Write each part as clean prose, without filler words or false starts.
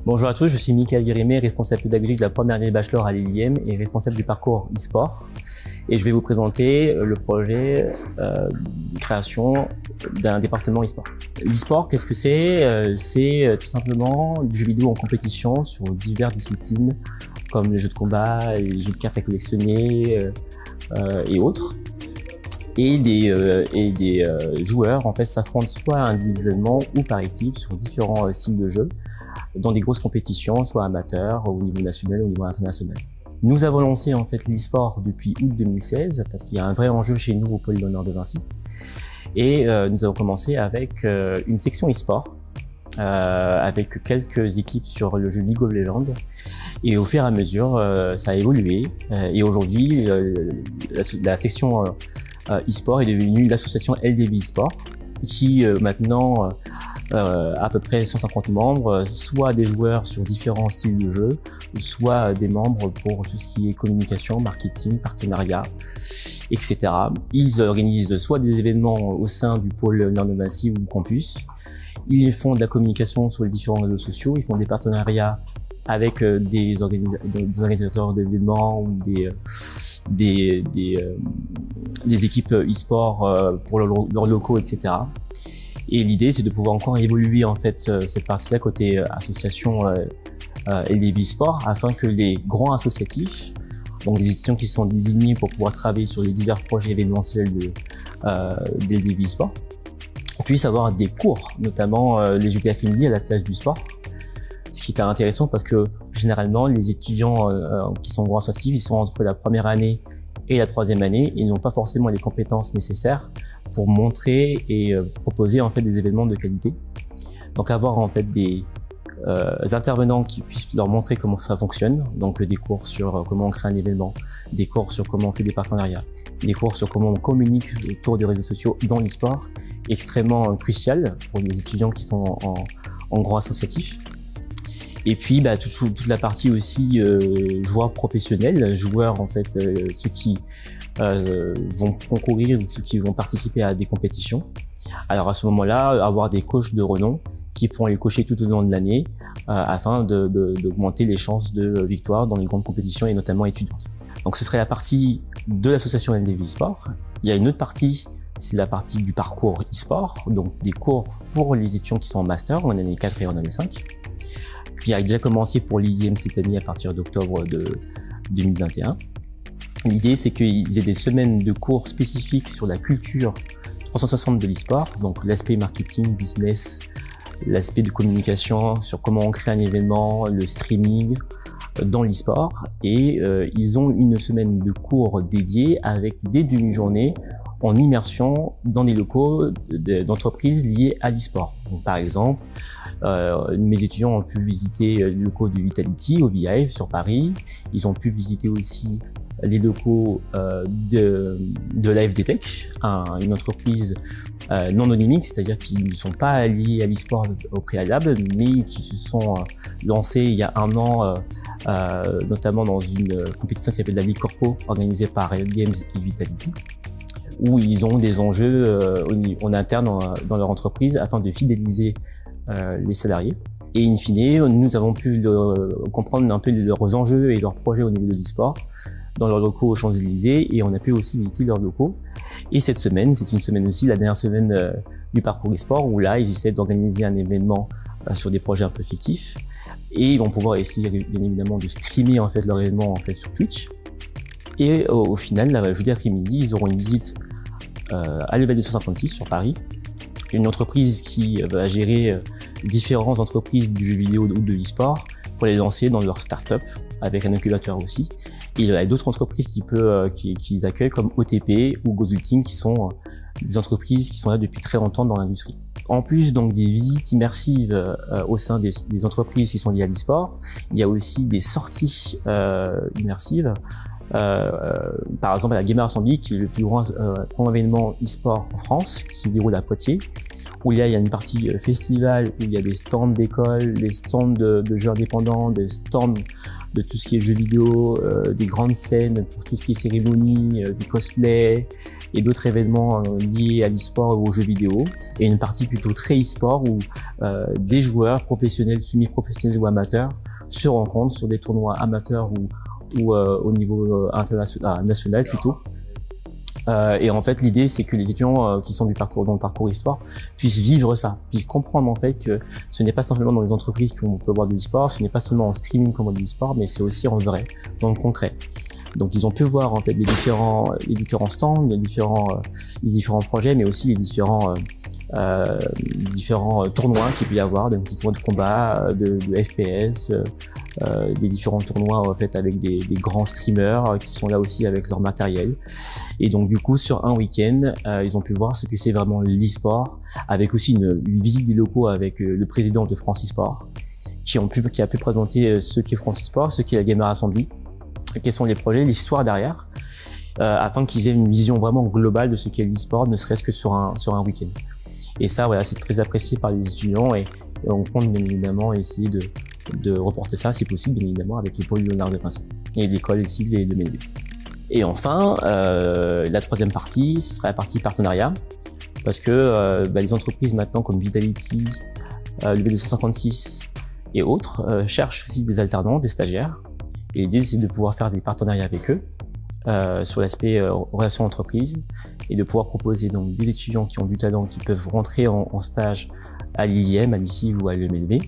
Bonjour à tous, je suis Mickaël Guérimé, responsable pédagogique de la première année de bachelor à l'IIM et responsable du parcours e-sport. Et je vais vous présenter le projet de création d'un département e-sport. L'e-sport, qu'est-ce que c'est? C'est tout simplement du jeu vidéo en compétition sur diverses disciplines comme les jeux de combat, les jeux de cartes à collectionner et autres. Et des joueurs en fait s'affrontent soit individuellement ou par équipe sur différents styles de jeu dans des grosses compétitions, soit amateurs, au niveau national ou au niveau international. Nous avons lancé en fait l'e-sport depuis août 2016 parce qu'il y a un vrai enjeu chez nous au pôle d'honneur de Vinci. Et nous avons commencé avec une section e-sport avec quelques équipes sur le jeu League of Legends. Et au fur et à mesure, ça a évolué. Et aujourd'hui, la section e-sport est devenue l'association LDB e-sport qui maintenant à peu près 150 membres, soit des joueurs sur différents styles de jeu, soit des membres pour tout ce qui est communication, marketing, partenariat, etc. Ils organisent soit des événements au sein du pôle Nanoma-Massif ou campus, ils font de la communication sur les différents réseaux sociaux, ils font des partenariats avec des organisateurs d'événements ou des équipes e-sport pour leurs locaux, etc. Et l'idée, c'est de pouvoir encore évoluer en fait cette partie-là côté association LDB Sport, afin que les grands associatifs, donc des institutions qui sont désignées pour pouvoir travailler sur les divers projets événementiels de LDB Sport, puissent avoir des cours, notamment les jeudis après-midi à la place du sport. Ce qui est intéressant parce que généralement les étudiants qui sont grands associatifs, ils sont entre la première année et la troisième année, ils n'ont pas forcément les compétences nécessaires pour montrer et proposer en fait des événements de qualité. Donc avoir en fait des intervenants qui puissent leur montrer comment ça fonctionne, donc des cours sur comment on crée un événement, des cours sur comment on fait des partenariats, des cours sur comment on communique autour des réseaux sociaux dans l'e-sport, extrêmement crucial pour les étudiants qui sont en grand associatif. Et puis toute la partie aussi joueurs professionnels, joueurs en fait ceux qui vont concourir, ceux qui vont participer à des compétitions. Alors à ce moment-là, avoir des coachs de renom qui pourront les coacher tout au long de l'année afin d'augmenter les chances de victoire dans les grandes compétitions et notamment étudiantes. Donc ce serait la partie de l'association LDB e-sport. Il y a une autre partie, c'est la partie du parcours e-sport, donc des cours pour les étudiants qui sont en master, en année 4 et en année 5. Qui a déjà commencé pour l'IIM cette année à partir d'octobre de 2021. L'idée, c'est qu'ils aient des semaines de cours spécifiques sur la culture 360 de l'e-sport, donc l'aspect marketing, business, l'aspect de communication, sur comment on crée un événement, le streaming dans l'e-sport. Et ils ont une semaine de cours dédiés avec des demi-journées en immersion dans des locaux d'entreprises liées à l'e-sport. Donc, par exemple, mes étudiants ont pu visiter les locaux de Vitality au VIve sur Paris. Ils ont pu visiter aussi les locaux de l'AFD Tech, une entreprise non anonymique, c'est-à-dire qui ne sont pas liés à l'e-sport au préalable, mais qui se sont lancés il y a un an, notamment dans une compétition qui s'appelle la Ligue Corpo, organisée par Riot Games et Vitality, où ils ont des enjeux en interne dans leur entreprise afin de fidéliser les salariés. Et in fine, nous avons pu comprendre un peu leurs enjeux et leurs projets au niveau de l'e-sport dans leurs locaux aux Champs-Élysées, et on a pu aussi visiter leurs locaux. Et cette semaine, c'est une semaine aussi, la dernière semaine du parcours e-sport, où là, ils essaient d'organiser un événement sur des projets un peu fictifs, et ils vont pouvoir essayer bien évidemment de streamer en fait leur événement en fait sur Twitch. Et au final, jeudi après-midi, ils auront une visite à Level 256 sur Paris, une entreprise qui va gérer différentes entreprises du jeu vidéo ou de l'e-sport pour les lancer dans leur start-up avec un incubateur aussi. Et il y a d'autres entreprises qui accueillent comme OTP ou Gozulting qui sont des entreprises qui sont là depuis très longtemps dans l'industrie. En plus donc des visites immersives au sein des entreprises qui sont liées à l'e-sport, il y a aussi des sorties immersives. Par exemple à la Gamer Assembly qui est le plus grand événement e-sport en France qui se déroule à Poitiers, où il y a une partie festival, où il y a des stands d'école, des stands de jeux indépendants, des stands de tout ce qui est jeux vidéo, des grandes scènes pour tout ce qui est cérémonie, du cosplay et d'autres événements liés à l'e-sport ou aux jeux vidéo. Et une partie plutôt très e-sport où des joueurs professionnels, semi-professionnels ou amateurs se rencontrent sur des tournois amateurs ou au niveau national plutôt. Et en fait, l'idée, c'est que les étudiants qui sont dans le parcours e-sport puissent vivre ça, puissent comprendre en fait que ce n'est pas simplement dans les entreprises qu'on peut voir de l'e-sport, ce n'est pas seulement en streaming qu'on voit de l'e-sport, mais c'est aussi en vrai, dans le concret. Donc, ils ont pu voir en fait les différents stands, les différents projets, mais aussi les différents tournois qu'il peut y avoir, des tournois de combat, de FPS, des différents tournois en fait avec des grands streamers qui sont là aussi avec leur matériel. Et donc du coup sur un week-end, ils ont pu voir ce que c'est vraiment l'e-sport, avec aussi une visite des locaux avec le président de France e-sport, qui a pu présenter ce qu'est France e-sport, ce qu'est la Gamer Assembly, quels sont les projets, l'histoire derrière, afin qu'ils aient une vision vraiment globale de ce qu'est l'e-sport, ne serait-ce que sur un week-end. Et ça, voilà, c'est très apprécié par les étudiants et on compte bien évidemment essayer de reporter ça, si possible, bien évidemment, avec le pôle Léonard de Vinci et l'école ici de Ménébé. Et enfin, la troisième partie, ce sera la partie partenariat, parce que les entreprises maintenant comme Vitality, le V256 et autres cherchent aussi des alternants, des stagiaires. Et l'idée, c'est de pouvoir faire des partenariats avec eux sur l'aspect relations entreprises et de pouvoir proposer donc des étudiants qui ont du talent, qui peuvent rentrer en stage à l'IIM, à l'ICI ou à l'EMLB,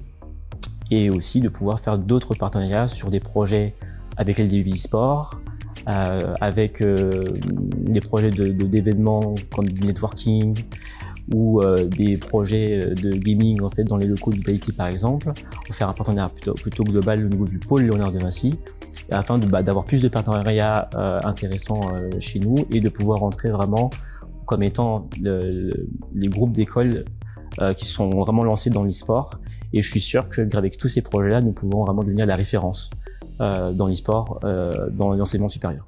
et aussi de pouvoir faire d'autres partenariats sur des projets avec LDU e-sport, avec des projets d'événements comme du networking ou des projets de gaming en fait dans les locaux de Vitality par exemple, pour faire un partenariat plutôt global au niveau du pôle Léonard de Vinci, afin d'avoir plus de partenariats intéressants chez nous et de pouvoir rentrer vraiment comme étant les groupes d'écoles qui sont vraiment lancés dans l'e-sport. Et je suis sûr qu'avec tous ces projets-là, nous pouvons vraiment devenir la référence dans l'e-sport, dans l'enseignement supérieur.